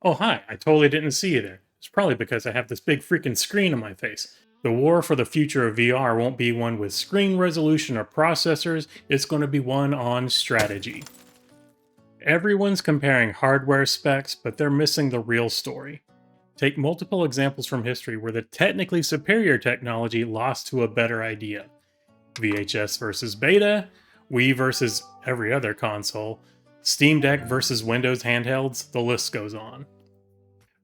Oh, hi, I totally didn't see you there. It's probably because I have this big freaking screen on my face. The war for the future of VR won't be one with screen resolution or processors, it's going to be one on strategy. Everyone's comparing hardware specs, but they're missing the real story. Take multiple examples from history where the technically superior technology lost to a better idea. VHS versus Beta, Wii versus every other console, Steam Deck versus Windows handhelds, the list goes on.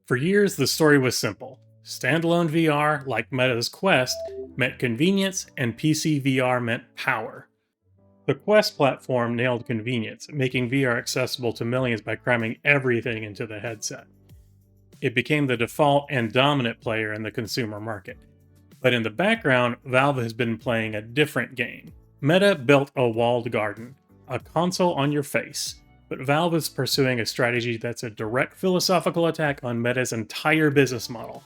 For years, the story was simple. Standalone VR, like Meta's Quest, meant convenience, and PC VR meant power. The Quest platform nailed convenience, making VR accessible to millions by cramming everything into the headset. It became the default and dominant player in the consumer market. But in the background, Valve has been playing a different game. Meta built a walled garden, a console on your face. But Valve is pursuing a strategy that's a direct philosophical attack on Meta's entire business model.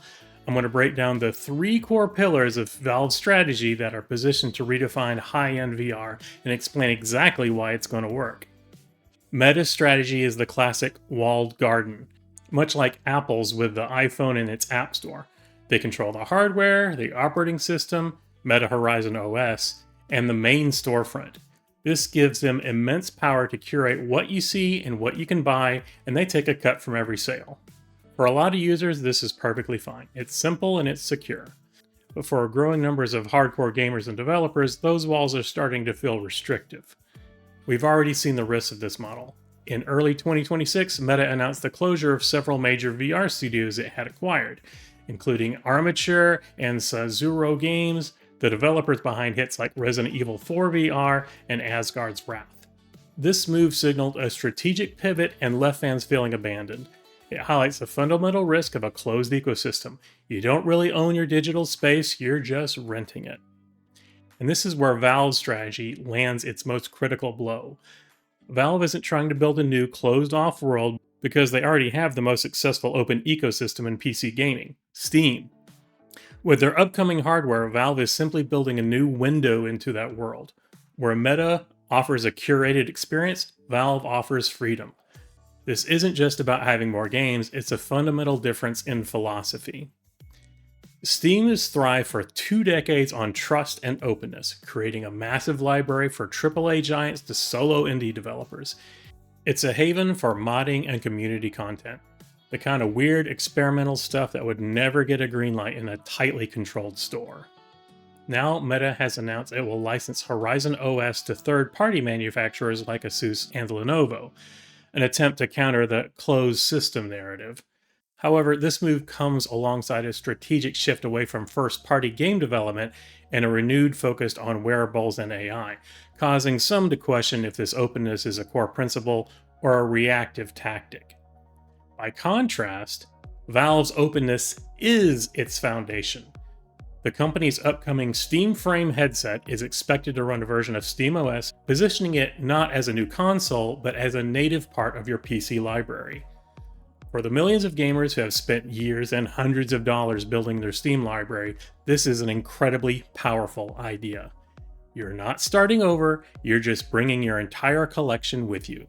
I'm going to break down the three core pillars of Valve's strategy that are positioned to redefine high-end VR and explain exactly why it's going to work. Meta's strategy is the classic walled garden, much like Apple's with the iPhone and its App Store. They control the hardware, the operating system, Meta Horizon OS, and the main storefront. This gives them immense power to curate what you see and what you can buy, and they take a cut from every sale. For a lot of users, this is perfectly fine. It's simple and it's secure. But for growing numbers of hardcore gamers and developers, those walls are starting to feel restrictive. We've already seen the risks of this model. In early 2026, Meta announced the closure of several major VR studios it had acquired, including Armature and Sazuro Games, the developers behind hits like Resident Evil 4 VR and Asgard's Wrath. This move signaled a strategic pivot and left fans feeling abandoned. It highlights the fundamental risk of a closed ecosystem. You don't really own your digital space, you're just renting it. And this is where Valve's strategy lands its most critical blow. Valve isn't trying to build a new closed-off world because they already have the most successful open ecosystem in PC gaming, Steam. With their upcoming hardware, Valve is simply building a new window into that world. Where Meta offers a curated experience, Valve offers freedom. This isn't just about having more games, it's a fundamental difference in philosophy. Steam has thrived for 2 decades on trust and openness, creating a massive library for AAA giants to solo indie developers. It's a haven for modding and community content. The kind of weird experimental stuff that would never get a green light in a tightly controlled store. Now, Meta has announced it will license Horizon OS to third-party manufacturers like Asus and Lenovo, an attempt to counter the closed system narrative. However, this move comes alongside a strategic shift away from first-party game development and a renewed focus on wearables and AI, causing some to question if this openness is a core principle or a reactive tactic. By contrast, Valve's openness is its foundation. The company's upcoming Steam Frame headset is expected to run a version of SteamOS, positioning it not as a new console, but as a native part of your PC library. For the millions of gamers who have spent years and hundreds of dollars building their Steam library, this is an incredibly powerful idea. You're not starting over, you're just bringing your entire collection with you.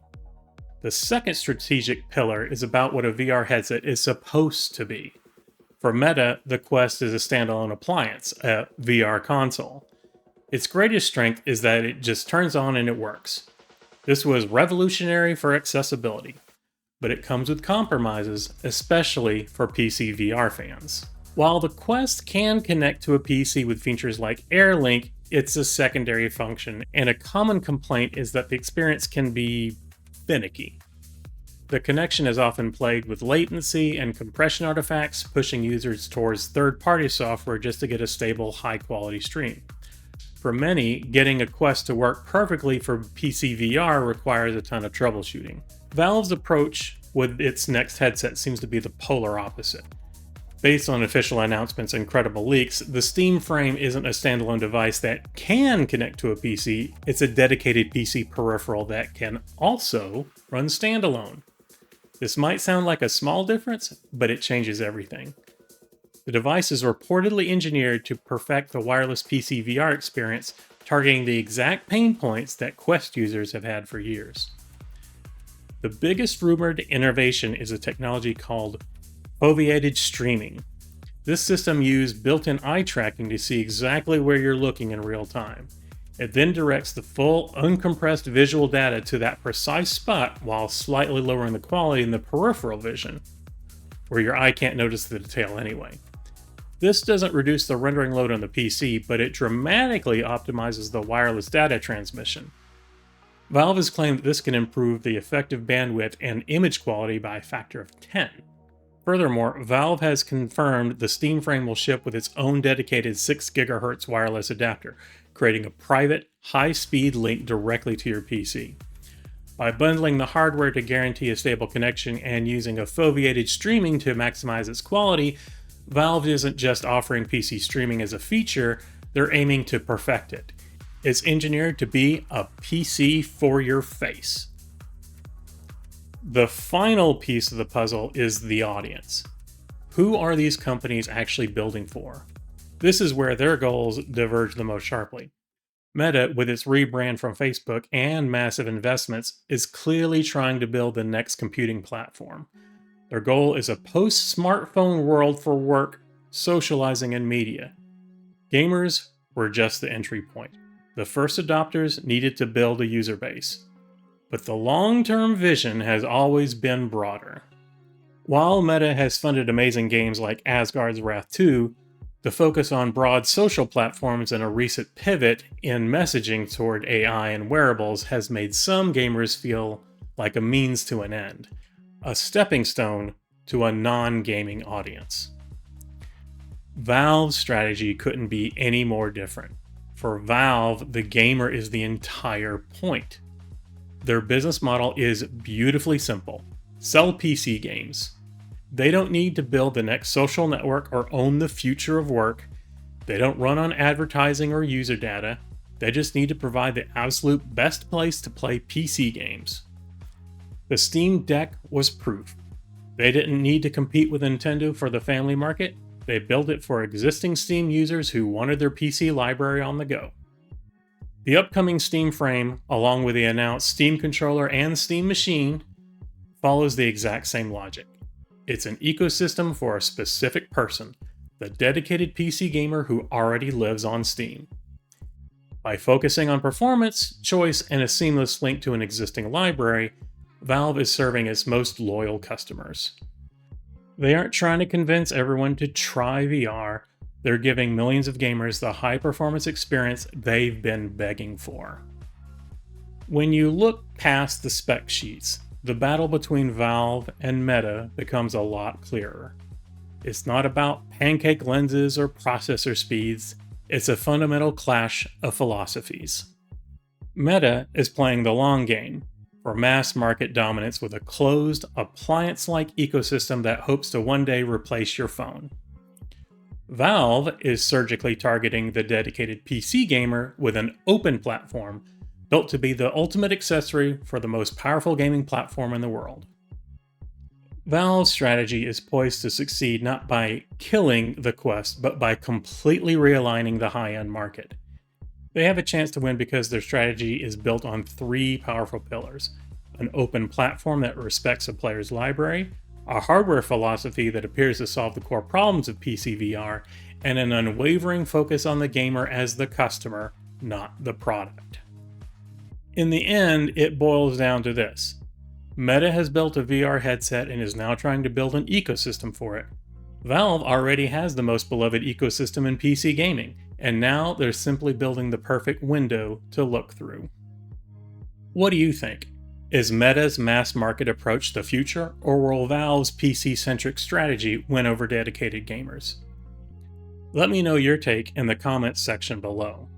The second strategic pillar is about what a VR headset is supposed to be. For Meta, the Quest is a standalone appliance, a VR console. Its greatest strength is that it just turns on and it works. This was revolutionary for accessibility, but it comes with compromises, especially for PC VR fans. While the Quest can connect to a PC with features like AirLink, it's a secondary function, and a common complaint is that the experience can be finicky. The connection is often plagued with latency and compression artifacts, pushing users towards third-party software just to get a stable, high-quality stream. For many, getting a Quest to work perfectly for PC VR requires a ton of troubleshooting. Valve's approach with its next headset seems to be the polar opposite. Based on official announcements and credible leaks, the Steam Frame isn't a standalone device that can connect to a PC, it's a dedicated PC peripheral that can also run standalone. This might sound like a small difference, but it changes everything. The device is reportedly engineered to perfect the wireless PC VR experience, targeting the exact pain points that Quest users have had for years. The biggest rumored innovation is a technology called Foviated Streaming. This system used built-in eye tracking to see exactly where you're looking in real time. It then directs the full, uncompressed visual data to that precise spot while slightly lowering the quality in the peripheral vision, where your eye can't notice the detail anyway. This doesn't reduce the rendering load on the PC, but it dramatically optimizes the wireless data transmission. Valve has claimed that this can improve the effective bandwidth and image quality by a factor of 10. Furthermore, Valve has confirmed the Steam Frame will ship with its own dedicated 6 GHz wireless adapter, creating a private, high-speed link directly to your PC. By bundling the hardware to guarantee a stable connection and using a foveated streaming to maximize its quality, Valve isn't just offering PC streaming as a feature, they're aiming to perfect it. It's engineered to be a PC for your face. The final piece of the puzzle is the audience. Who are these companies actually building for? This is where their goals diverge the most sharply. Meta, with its rebrand from Facebook and massive investments, is clearly trying to build the next computing platform. Their goal is a post-smartphone world for work, socializing, and media. Gamers were just the entry point. The first adopters needed to build a user base. But the long-term vision has always been broader. While Meta has funded amazing games like Asgard's Wrath 2, the focus on broad social platforms and a recent pivot in messaging toward AI and wearables has made some gamers feel like a means to an end, a stepping stone to a non-gaming audience. Valve's strategy couldn't be any more different. For Valve, the gamer is the entire point. Their business model is beautifully simple. Sell PC games. They don't need to build the next social network or own the future of work. They don't run on advertising or user data. They just need to provide the absolute best place to play PC games. The Steam Deck was proof. They didn't need to compete with Nintendo for the family market. They built it for existing Steam users who wanted their PC library on the go. The upcoming Steam Frame, along with the announced Steam Controller and Steam Machine, follows the exact same logic. It's an ecosystem for a specific person, the dedicated PC gamer who already lives on Steam. By focusing on performance, choice, and a seamless link to an existing library, Valve is serving its most loyal customers. They aren't trying to convince everyone to try VR, they're giving millions of gamers the high-performance experience they've been begging for. When you look past the spec sheets, the battle between Valve and Meta becomes a lot clearer. It's not about pancake lenses or processor speeds, it's a fundamental clash of philosophies. Meta is playing the long game, for mass market dominance with a closed, appliance-like ecosystem that hopes to one day replace your phone. Valve is surgically targeting the dedicated PC gamer with an open platform built to be the ultimate accessory for the most powerful gaming platform in the world. Valve's strategy is poised to succeed not by killing the Quest, but by completely realigning the high-end market. They have a chance to win because their strategy is built on 3 powerful pillars: an open platform that respects a player's library, a hardware philosophy that appears to solve the core problems of PC VR, and an unwavering focus on the gamer as the customer, not the product. In the end, it boils down to this. Meta has built a VR headset and is now trying to build an ecosystem for it. Valve already has the most beloved ecosystem in PC gaming, and now they're simply building the perfect window to look through. What do you think? Is Meta's mass market approach the future, or will Valve's PC-centric strategy win over dedicated gamers? Let me know your take in the comments section below.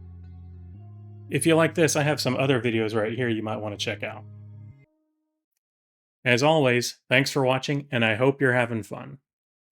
If you like this, I have some other videos right here you might want to check out. As always, thanks for watching, and I hope you're having fun.